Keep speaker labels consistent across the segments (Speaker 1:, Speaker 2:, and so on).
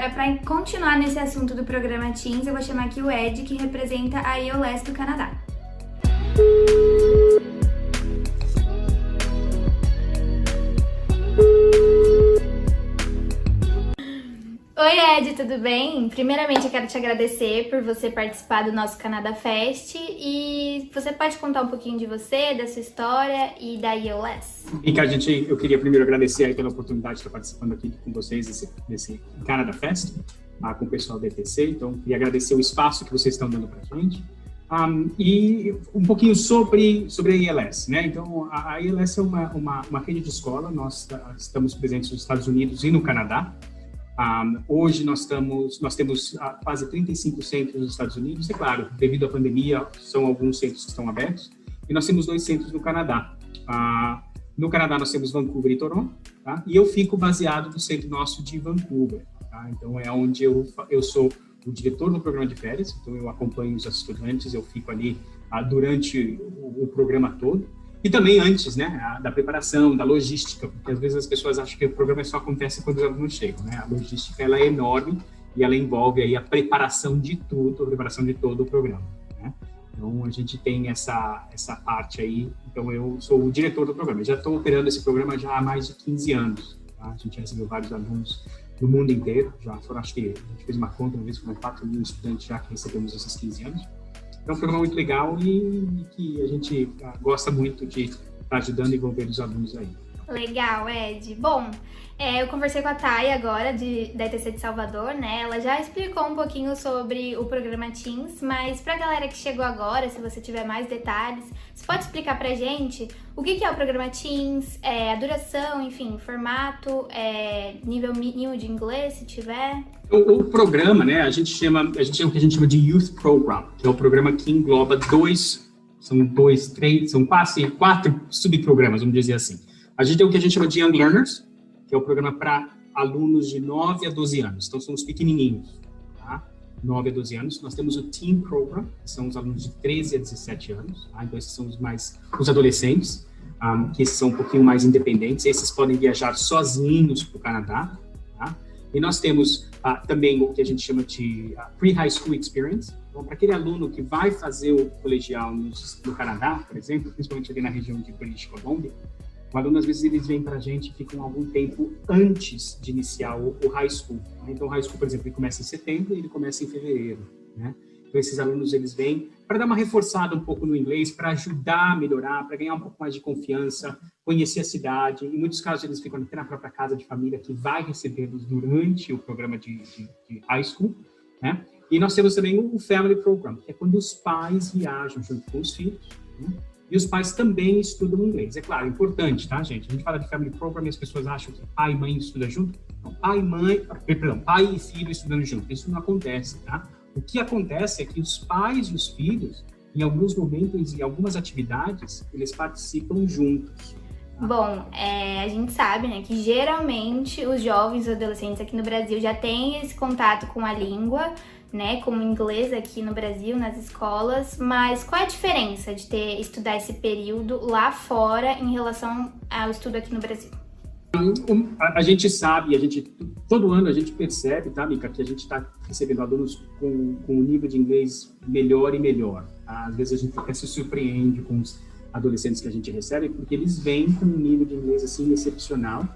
Speaker 1: agora, para continuar nesse assunto do programa Teens, eu vou chamar aqui o Ed, que representa a IELTS do Canadá. Oi Ed, tudo bem? Primeiramente eu quero te agradecer por você participar do nosso Canada Fest e você pode contar um pouquinho de você, da sua história e da IELTS?
Speaker 2: Ricardo, eu queria primeiro agradecer aí pela oportunidade de estar participando aqui com vocês desse Canada Fest, com o pessoal da ETC, então queria agradecer o espaço que vocês estão dando para a gente. E um pouquinho sobre a IELTS, né? Então, a IELTS é uma rede de escola, nós estamos presentes nos Estados Unidos e no Canadá. Hoje nós temos quase 35 centros nos Estados Unidos, é claro, devido à pandemia, são alguns centros que estão abertos, e nós temos 2 centros no Canadá. No Canadá nós temos Vancouver e Toronto, tá? E eu fico baseado no centro nosso de Vancouver, tá? Então é onde eu sou o diretor do programa de férias, então eu acompanho os estudantes, eu fico ali durante o programa todo. E também antes, né, da preparação, da logística, porque às vezes as pessoas acham que o programa só acontece quando os alunos chegam, né? A logística, ela é enorme e ela envolve aí a preparação de tudo, a preparação de todo o programa, né? Então, a gente tem essa parte aí, então eu sou o diretor do programa. Eu já estou operando esse programa já há mais de 15 anos, tá? A gente recebeu vários alunos do mundo inteiro, já foram, acho que a gente fez uma conta, uma vez foram 4 mil estudantes já que recebemos esses 15 anos. É um programa muito legal e que a gente gosta muito de estar ajudando e envolver os alunos aí.
Speaker 1: Legal, Ed. Bom, eu conversei com a Thay agora, da ETC de Salvador, né? Ela já explicou um pouquinho sobre o programa Teens, mas pra galera que chegou agora, se você tiver mais detalhes, você pode explicar pra gente o que é o programa Teens, a duração, enfim, formato, nível de inglês, se tiver?
Speaker 2: O programa, né, a gente chama o que a gente chama de Youth Program, que é o programa que engloba são quase 4 subprogramas, vamos dizer assim. A gente tem o que a gente chama de Young Learners, que é o programa para alunos de 9 a 12 anos, então são os pequenininhos, tá? 9 a 12 anos. Nós temos o Teen Program, que são os alunos de 13 a 17 anos, tá? Então esses são os adolescentes, que esses são um pouquinho mais independentes, esses podem viajar sozinhos para o Canadá, tá? E nós temos também o que a gente chama de Pre-High School Experience. Então, para aquele aluno que vai fazer o colegial no Canadá, por exemplo, principalmente ali na região de British Columbia, o aluno, às vezes, eles vêm para a gente e ficam algum tempo antes de iniciar o high school, né? Então, o high school, por exemplo, ele começa em setembro e ele começa em fevereiro, né? Então, esses alunos, eles vêm para dar uma reforçada um pouco no inglês, para ajudar a melhorar, para ganhar um pouco mais de confiança, conhecer a cidade. Em muitos casos, eles ficam até na própria casa de família que vai recebê-los durante o programa de high school, né? E nós temos também o Family Program, que é quando os pais viajam junto com os filhos, né? E os pais também estudam inglês. É claro, importante, tá, gente? A gente fala de Family Program e as pessoas acham que pai e mãe estudam junto. Não, pai e filho estudando junto. Isso não acontece, tá? O que acontece é que os pais e os filhos, em alguns momentos e algumas atividades, eles participam juntos. Tá?
Speaker 1: Bom, a gente sabe, né, que geralmente os jovens e adolescentes aqui no Brasil já têm esse contato com a língua, né, como inglês aqui no Brasil, nas escolas, mas qual é a diferença de estudar esse período lá fora em relação ao estudo aqui no Brasil?
Speaker 2: A gente sabe, todo ano a gente percebe, tá, Mica, que a gente está recebendo alunos com um nível de inglês melhor e melhor. Tá? Às vezes a gente até se surpreende com os adolescentes que a gente recebe, porque eles vêm com um nível de inglês assim excepcional.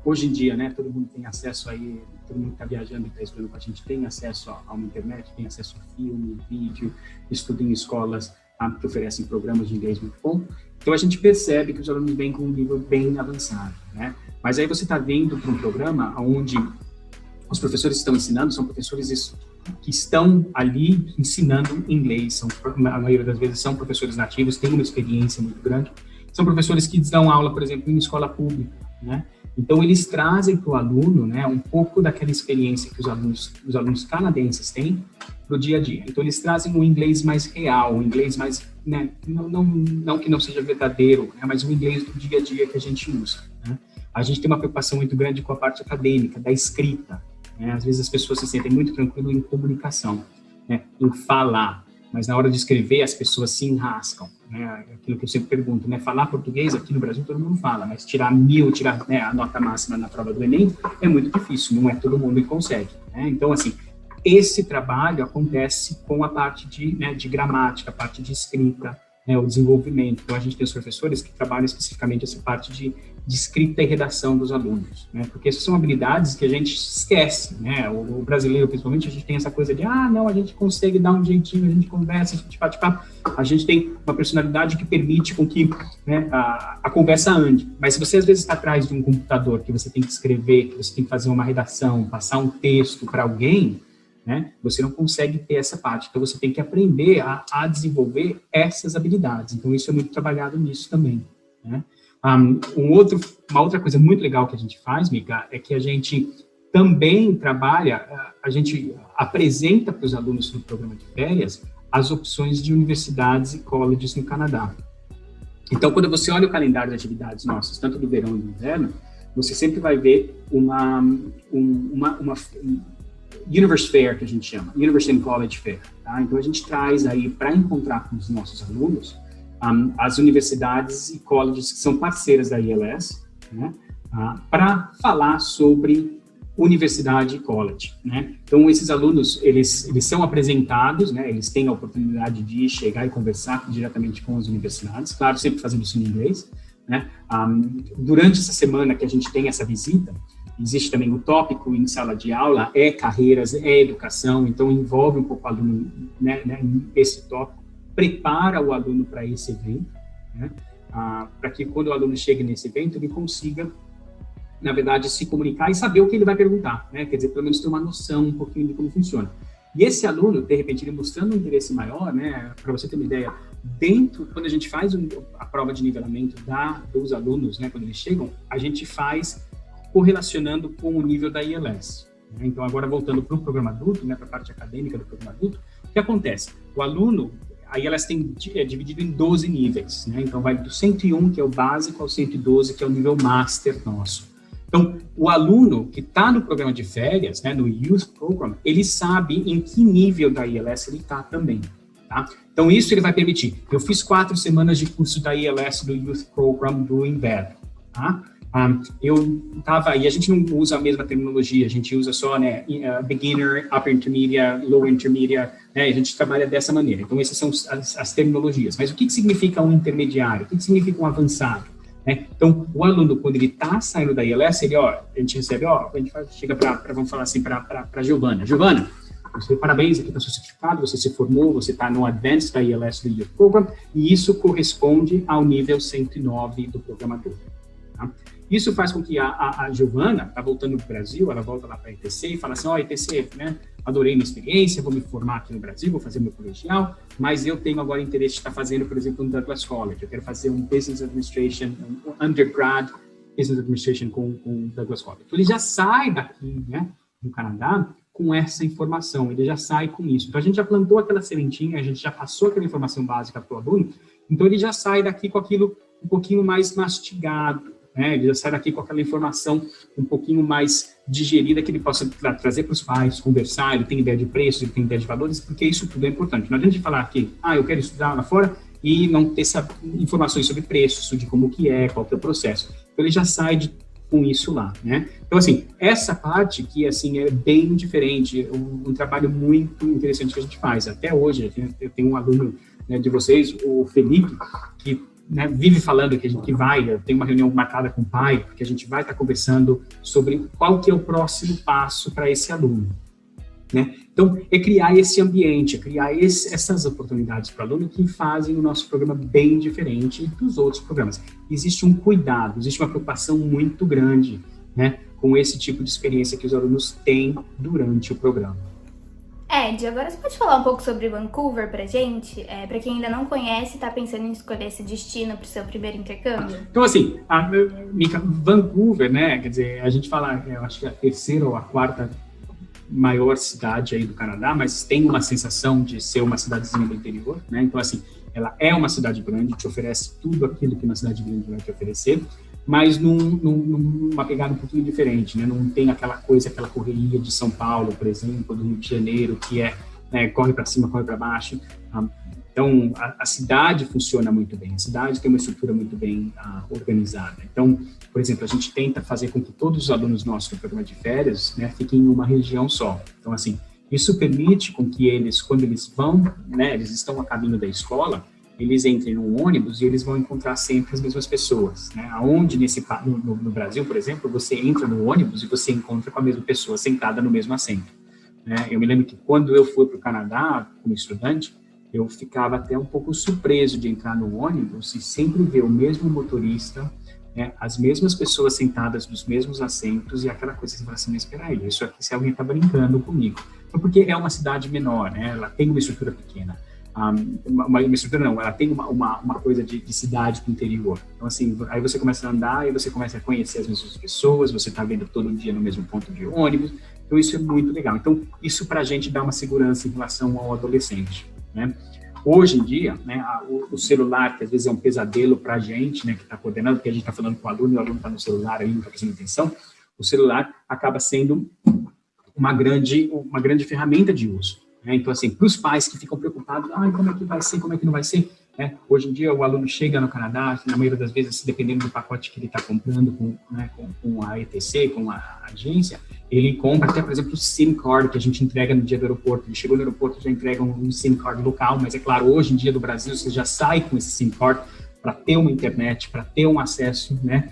Speaker 2: Hoje em dia, né, todo mundo tem acesso aí, todo mundo que está viajando e está estudando com a gente tem acesso a uma internet, tem acesso a filme, vídeo, estuda em escolas que oferecem programas de inglês muito bom. Então, a gente percebe que os alunos vêm com um nível bem avançado, né? Mas aí você está vendo para um programa onde os professores estão ensinando, são professores que estão ali ensinando inglês, na maioria das vezes são professores nativos, têm uma experiência muito grande, são professores que dão aula, por exemplo, em escola pública, né? Então, eles trazem para o aluno, né, um pouco daquela experiência que os alunos canadenses têm para o dia a dia. Então, eles trazem um inglês mais real, um inglês mais, né, não que não seja verdadeiro, né, mas um inglês do dia a dia que a gente usa, né? A gente tem uma preocupação muito grande com a parte acadêmica, da escrita, né? Às vezes as pessoas se sentem muito tranquilas em comunicação, né, em falar. mas na hora de escrever as pessoas se enrascam, né? Aquilo que eu sempre pergunto, né? Falar português aqui no Brasil todo mundo fala, mas tirar 1000, tirar, né, a nota máxima na prova do Enem é muito difícil, não é todo mundo que consegue, né? Então, assim, esse trabalho acontece com a parte de gramática, a parte de escrita, né, o desenvolvimento. Então, a gente tem os professores que trabalham especificamente essa parte de escrita e redação dos alunos, né, porque essas são habilidades que a gente esquece, né, o brasileiro, principalmente, a gente tem essa coisa de, não, a gente consegue dar um jeitinho, a gente conversa, a gente bate papo, a gente tem uma personalidade que permite com que, né, a conversa ande, mas se você às vezes está atrás de um computador, que você tem que escrever, que você tem que fazer uma redação, passar um texto para alguém, né, você não consegue ter essa parte, então você tem que aprender a desenvolver essas habilidades, então isso é muito trabalhado nisso também, né. Uma outra coisa muito legal que a gente faz, Mica, é que a gente também trabalha, a gente apresenta para os alunos do programa de férias as opções de universidades e colleges no Canadá. Então, quando você olha o calendário de atividades nossas, tanto do verão e do inverno, você sempre vai ver uma Universe Fair, que a gente chama, University and College Fair, tá? Então, a gente traz aí, para encontrar com os nossos alunos, as universidades e colleges que são parceiras da ILS, né, para falar sobre universidade e college, né? Então, esses alunos, eles são apresentados, né, eles têm a oportunidade de chegar e conversar diretamente com as universidades, claro, sempre fazendo isso em inglês, né? Durante essa semana que a gente tem essa visita, existe também o tópico em sala de aula, é carreiras, é educação, então envolve um pouco o aluno, né, esse tópico, prepara o aluno para esse evento, né, para que quando o aluno chegue nesse evento, ele consiga, na verdade, se comunicar e saber o que ele vai perguntar, né, quer dizer, pelo menos ter uma noção um pouquinho de como funciona. E esse aluno, de repente, ele mostrando um interesse maior, né, para você ter uma ideia, quando a gente faz a prova de nivelamento dos alunos, né, quando eles chegam, a gente faz correlacionando com o nível da ILS. Né? Então, agora voltando para o programa adulto, né, para a parte acadêmica do programa adulto, o que acontece? O aluno, a ILS é dividido em 12 níveis, né? Então, vai do 101, que é o básico, ao 112, que é o nível master nosso. Então, o aluno que está no programa de férias, né, no Youth Program, ele sabe em que nível da ILS ele está também, tá? Então, isso ele vai permitir. Eu fiz 4 semanas de curso da ILS do Youth Program do inverno, tá? E a gente não usa a mesma terminologia, a gente usa só, né, beginner, upper intermediate, low intermediate, né, a gente trabalha dessa maneira. Então, essas são as terminologias. Mas o que significa um intermediário? O que significa um avançado? Né? Então, o aluno, quando ele está saindo da ILS, a gente recebe, chega vamos falar assim, para a Giovana. Giovana, você, parabéns aqui para o seu certificado, você se formou, você está no Advanced da ILS do Youth Program, e isso corresponde ao nível 109 do programa adulto. Tá? Isso faz com que a Giovana, está voltando para o Brasil, ela volta lá para a ETC e fala assim, ETC, né, adorei minha experiência, vou me formar aqui no Brasil, vou fazer meu colegial, mas eu tenho agora interesse de estar fazendo, por exemplo, um Douglas College, eu quero fazer um Business Administration, um Undergrad Business Administration com Douglas College. Então, ele já sai daqui, né, do Canadá, com essa informação, ele já sai com isso. Então, a gente já plantou aquela sementinha, a gente já passou aquela informação básica para o aluno, então ele já sai daqui com aquilo um pouquinho mais mastigado, né? Ele já sai daqui com aquela informação um pouquinho mais digerida que ele possa trazer para os pais, conversar, ele tem ideia de preço, ele tem ideia de valores, porque isso tudo é importante. Não adianta falar que, eu quero estudar lá fora e não ter informações sobre preço, de como que é, qual que é o processo. Então, ele já sai com isso lá, né? Então, assim, essa parte que, assim, é bem diferente, um trabalho muito interessante que a gente faz. Até hoje, eu tenho um aluno, né, de vocês, o Felipe, que, né, vive falando que a gente tem uma reunião marcada com o pai, porque a gente vai estar conversando sobre qual que é o próximo passo para esse aluno, né? Então, é criar esse ambiente, é criar essas oportunidades para o aluno que fazem o nosso programa bem diferente dos outros programas. Existe um cuidado, existe uma preocupação muito grande, né, com esse tipo de experiência que os alunos têm durante o programa.
Speaker 1: Ed, agora você pode falar um pouco sobre Vancouver pra gente? Para quem ainda não conhece, tá pensando em escolher esse destino pro seu primeiro intercâmbio?
Speaker 2: Então, assim, Vancouver, né, quer dizer, a gente fala, eu acho que é a 3ª ou a 4ª maior cidade aí do Canadá, mas tem uma sensação de ser uma cidadezinha do interior, né, então, assim, ela é uma cidade grande, te oferece tudo aquilo que uma cidade grande vai te oferecer, mas numa pegada um pouquinho diferente, né? Não tem aquela correria de São Paulo, por exemplo, do Rio de Janeiro, que é né, corre para cima, corre para baixo. Então, a cidade funciona muito bem, a cidade tem uma estrutura muito bem organizada. Então, por exemplo, a gente tenta fazer com que todos os alunos nossos do programa de férias, né, fiquem em uma região só. Então, assim, isso permite com que eles, quando eles vão, né, eles estão a caminho da escola, eles entrem no ônibus e eles vão encontrar sempre as mesmas pessoas, né? Aonde no Brasil, por exemplo, você entra no ônibus e você encontra com a mesma pessoa sentada no mesmo assento, né? Eu me lembro que quando eu fui para o Canadá como estudante, eu ficava até um pouco surpreso de entrar no ônibus e sempre ver o mesmo motorista, né, as mesmas pessoas sentadas nos mesmos assentos e aquela coisa assim, assim, espera aí, isso aqui se alguém está brincando comigo. Então, porque é uma cidade menor, né, ela tem uma estrutura pequena. Uma estrutura não, ela tem uma coisa de cidade do interior. Então, assim, aí você começa a andar e você começa a conhecer as mesmas pessoas, você está vendo todo dia no mesmo ponto de ônibus, então isso é muito legal. Então, isso para a gente dá uma segurança em relação ao adolescente, né? Hoje em dia, né, o celular, que às vezes é um pesadelo para a gente, né, que está coordenando, porque a gente está falando com o aluno está no celular ali, não está prestando atenção, o celular acaba sendo uma grande ferramenta de uso. Né? Então, assim, para os pais que ficam preocupados, como é que vai ser, como é que não vai ser? Né? Hoje em dia, o aluno chega no Canadá, na maioria das vezes, dependendo do pacote que ele está comprando com a ETC, com a agência, ele compra até, por exemplo, o SIM card que a gente entrega no dia do aeroporto. Ele chegou no aeroporto, já entrega um SIM card local, mas é claro, hoje em dia do Brasil, você já sai com esse SIM card para ter uma internet, para ter um acesso, né?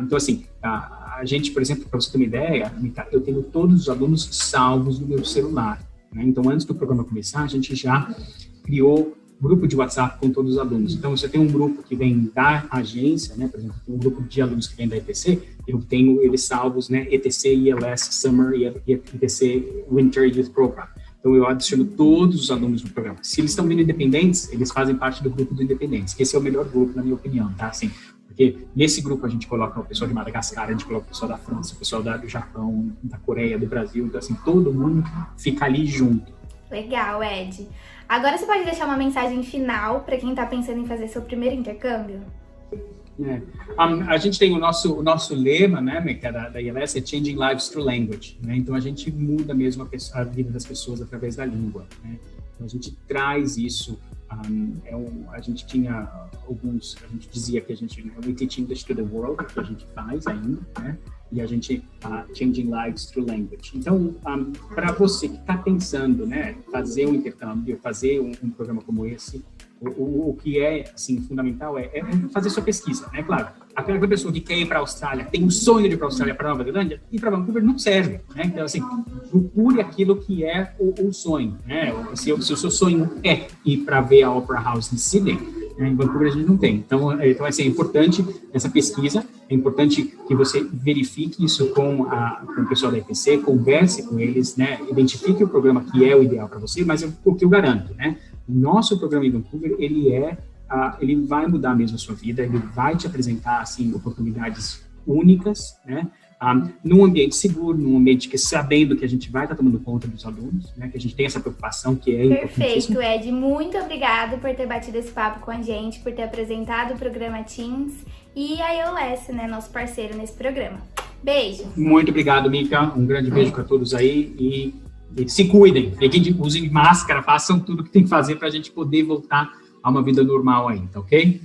Speaker 2: Então, assim, a gente, por exemplo, para você ter uma ideia, eu tenho todos os alunos salvos no meu celular. Né? Então, antes do programa começar, a gente já criou grupo de WhatsApp com todos os alunos. Então, você tem um grupo que vem da agência, né? Por exemplo, tem um grupo de alunos que vem da ETC, eu tenho eles salvos, né? ETC, ILS, Summer e ETC Winter Youth Program. Então, eu adiciono todos os alunos do programa. Se eles estão vindo independentes, eles fazem parte do grupo do independentes, que esse é o melhor grupo, na minha opinião, tá? Assim, porque nesse grupo a gente coloca o pessoal de Madagascar, a gente coloca o pessoal da França, o pessoal do Japão, da Coreia, do Brasil, então, assim, todo mundo fica ali junto.
Speaker 1: Legal, Ed. Agora você pode deixar uma mensagem final para quem está pensando em fazer seu primeiro intercâmbio?
Speaker 2: A gente tem o nosso lema, né, que é da ILS, é Changing Lives Through Language, né? Então a gente muda mesmo a vida das pessoas através da língua, né? Então a gente traz isso, a gente tinha a gente dizia que a gente, we teach English to the world, que a gente faz ainda, né? E a gente Changing Lives Through Language. Então, para você que está pensando, né, fazer um intercâmbio, fazer um programa como esse, o que é, assim, fundamental é fazer sua pesquisa, né? Claro, aquela pessoa que quer ir para a Austrália, tem um sonho de ir para a Austrália, para Nova Zelândia, ir para Vancouver não serve, né? Então, assim, procure aquilo que é o sonho, né? Se o seu sonho é ir para ver a Opera House em Sydney, em Vancouver a gente não tem. Então assim, é importante essa pesquisa, é importante que você verifique isso com o pessoal da ETC, converse com eles, né? Identifique o programa que é o ideal para você, mas o que eu garanto, né? Nosso programa em Vancouver, ele vai mudar mesmo a sua vida, ele vai te apresentar, assim, oportunidades únicas, né? Num ambiente seguro, num ambiente que sabendo que a gente vai estar tomando conta dos alunos, né? Que a gente tem essa preocupação que é
Speaker 1: Perfeito, Ed. Muito obrigado por ter batido esse papo com a gente, por ter apresentado o programa Teens e a ILS, né? Nosso parceiro nesse programa. Beijo.
Speaker 2: Muito obrigado, Mika. Um grande beijo para todos aí e se cuidem. Usem máscara, façam tudo que tem que fazer para a gente poder voltar a uma vida normal ainda, ok?